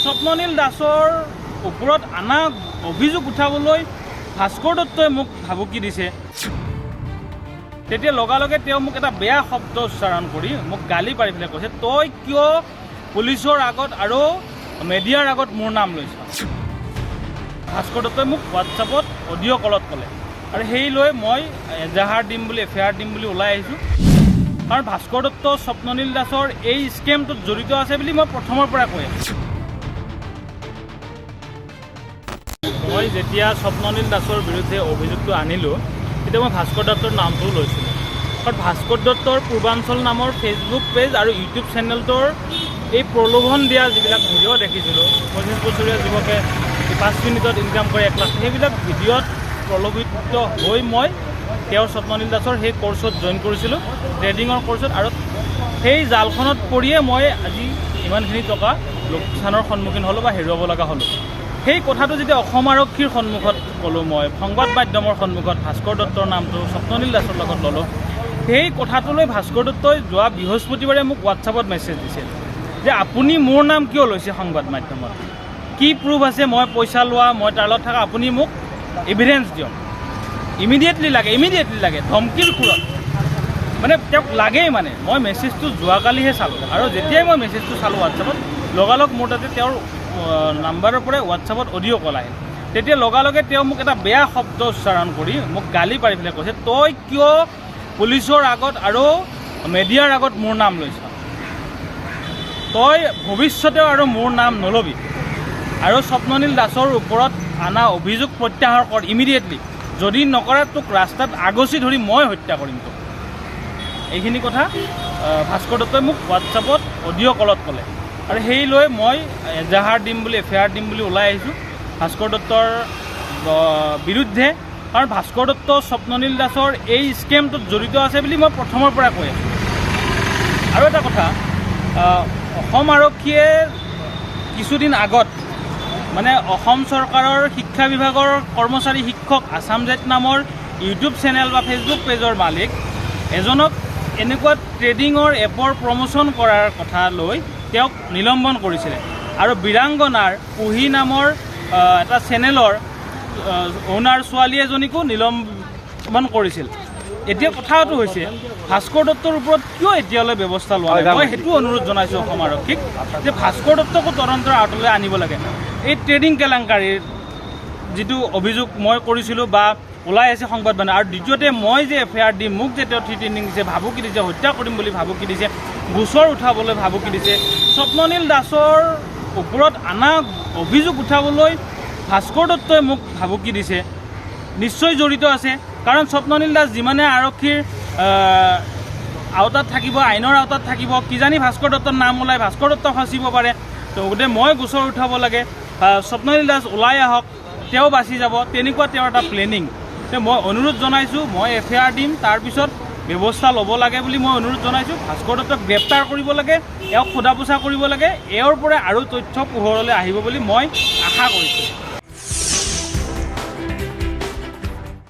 স্বপ্ননীল দাসৰ ওপৰত আনা অভিযোগ উঠাবলৈ ভাস্কৰ দত্তই মোক ভাবুকি দিছে। তেতিয়া লগালগে তেওঁ মোক এটা বেয়া শব্দ উচ্চাৰণ কৰি মোক গালি পাৰি পেলাই কৈছে, তই কিয় পুলিচৰ আগত আৰু মিডিয়াৰ আগত মোৰ নাম লৈছ। ভাস্কৰ দত্তই মোক হোৱাটছআপত অডিঅ' কলত ক'লে আৰু সেই লৈ মই এজাহাৰ দিম বুলি এফআইআৰ দিম বুলি ওলাই আহিছোঁ। কাৰণ ভাস্কৰ দত্ত স্বপ্ননীল দাসৰ এই স্কেমটোত জড়িত আছে বুলি মই প্ৰথমৰ পৰা কৈ আছোঁ। মই যেতিয়া স্বপ্ননীল দাসৰ বিৰুদ্ধে অভিযোগটো আনিলোঁ তেতিয়া মই ভাস্কৰ দত্তৰ নামটোও লৈছিলোঁ। কাৰণ ভাস্কৰ দত্তৰ পূৰ্বাঞ্চল নামৰ ফেচবুক পেজ আৰু ইউটিউব চেনেলটোৰ এই প্ৰলোভন দিয়া যিবিলাক ভিডিঅ' দেখিছিলোঁ, 25 বছৰীয়া যুৱকে 5 মিনিটত ইনকাম কৰে 1 লাখ, সেইবিলাক ভিডিঅ'ত প্ৰলোভিত হৈ মই তেওঁৰ স্বপ্ননীল দাসৰ সেই কোৰ্চত জইন কৰিছিলোঁ, ট্ৰেডিঙৰ কোৰ্চত। আৰু সেই জালখনত পৰিয়ে মই আজি ইমানখিনি টকা লোকচানৰ সন্মুখীন হ'লোঁ বা হেৰুৱাব লগা হ'লোঁ। সেই কথাটো যেতিয়া অসম আৰক্ষীৰ সন্মুখত ক'লোঁ, মই সংবাদ মাধ্যমৰ সন্মুখত ভাস্কৰ দত্তৰ নামটো স্বপ্ননীল দাসৰ লগত ল'লোঁ, সেই কথাটোলৈ ভাস্কৰ দত্তই যোৱা বৃহস্পতিবাৰে মোক হোৱাটছআপত মেছেজ দিছিল যে আপুনি মোৰ নাম কিয় লৈছে সংবাদ মাধ্যমত, কি প্ৰুফ আছে মই পইচা লোৱা, মই তাৰ লগত থকা, আপুনি মোক এভিডেঞ্চ দিয়ক, ইমিডিয়েটলি লাগে ধমকিৰ সুৰত, মানে তেওঁক লাগেই। মানে মই মেছেজটো যোৱাকালিহে চালোঁ আৰু যেতিয়াই মই মেছেজটো চালোঁ হোৱাটছআপত, লগালগ মোৰ তাতে তেওঁৰ নাম্বাৰৰ পৰাই হোৱাটছআপত অডিঅ' কল আহিল। তেতিয়া লগালগে তেওঁ মোক এটা বেয়া শব্দ উচ্চাৰণ কৰি মোক গালি পাৰি পেলাই কৈছে, তই কিয় পুলিচৰ আগত আৰু মিডিয়াৰ আগত মোৰ নাম লৈছ, তই ভৱিষ্যতেও আৰু মোৰ নাম নল'বি আৰু স্বপ্ননীল দাসৰ ওপৰত আনা অভিযোগ প্ৰত্যাহাৰ কৰ ইমিডিয়েটলি, যদি নকৰা তোক ৰাস্তাত আগচি ধৰি মই হত্যা কৰিম তোক। এইখিনি কথা ভাস্কৰ দত্তই মোক হোৱাটছআপত অডিঅ' কলত ক'লে আৰু সেই লৈ মই এজাহাৰ দিম বুলি এফআইআৰ দিম বুলি ওলাই আহিছোঁ ভাস্কৰ দত্তৰ বিৰুদ্ধে। কাৰণ ভাস্কৰ দত্ত স্বপ্ননীল দাসৰ এই স্কেমটোত জড়িত আছে বুলি মই প্ৰথমৰ পৰা কৈ আছোঁ। আৰু এটা কথা, অসম আৰক্ষীয়ে কিছুদিন আগত মানে অসম চৰকাৰৰ শিক্ষা বিভাগৰ কৰ্মচাৰী শিক্ষক আছাম জেট নামৰ ইউটিউব চেনেল বা ফেচবুক পেজৰ মালিক এজনক এনেকুৱা ট্ৰেডিঙৰ এপৰ প্ৰমোশ্যন কৰাৰ কথা লৈ তেওঁক নিলম্বন কৰিছিলে আৰু বীৰাংগনাৰ পুহি নামৰ এটা চেনেলৰ অ'নাৰ ছোৱালী এজনীকো নিলম্বন কৰিছিল। এতিয়া কথাটো হৈছে ভাস্কৰ দত্তৰ ওপৰত কিয় এতিয়ালৈ ব্যৱস্থা লোৱা নাই, মই সেইটো অনুৰোধ জনাইছোঁ অসম আৰক্ষীক যে ভাস্কৰ দত্তকো তদন্তৰ আঁতৰলৈ আনিব লাগে। এই ট্ৰেডিং কেলেংকাৰীৰ যিটো অভিযোগ মই কৰিছিলোঁ বা ওলাই আছে সংবাদ মাধ্যম, আৰু দ্বিতীয়তে মই যে এফআইআৰ দিম, মোক যে তেওঁ থ্ৰেটেনিং দিছে, ভাবুকি দিছে, হত্যা কৰিম বুলি ভাবুকি দিছে, গোচৰ উঠাবলৈ ভাবুকি দিছে, স্বপ্ননীল দাসৰ ওপৰত আনা অভিযোগ উঠাবলৈ ভাস্কৰ দত্তই মোক ভাবুকি দিছে, নিশ্চয় জড়িত আছে। কাৰণ স্বপ্ননীল দাস যিমানে আৰক্ষীৰ আওতাত থাকিব, আইনৰ আওতাত থাকিব, কিজানি ভাস্কৰ দত্তৰ নাম ওলাই ভাস্কৰ দত্ত ফচিব পাৰে। তো গতিকে মই গোচৰ উঠাব লাগে, স্বপ্ননীল দাস ওলাই আহক, তেওঁ বাচি যাব, তেনেকুৱা তেওঁৰ এটা প্লেনিং। মই অনুৰোধ জনাইছোঁ, মই এফআইআৰ দিম, তাৰপিছত ব্যৱস্থা ল'ব লাগে বুলি মই অনুৰোধ জনাইছোঁ। ভাস্কৰ দত্তক গ্ৰেপ্তাৰ কৰিব লাগে, এওঁক সোধা পোছা কৰিব লাগে, এওঁৰ পৰা আৰু তথ্য পোহৰলৈ আহিব বুলি মই আশা কৰিছোঁ।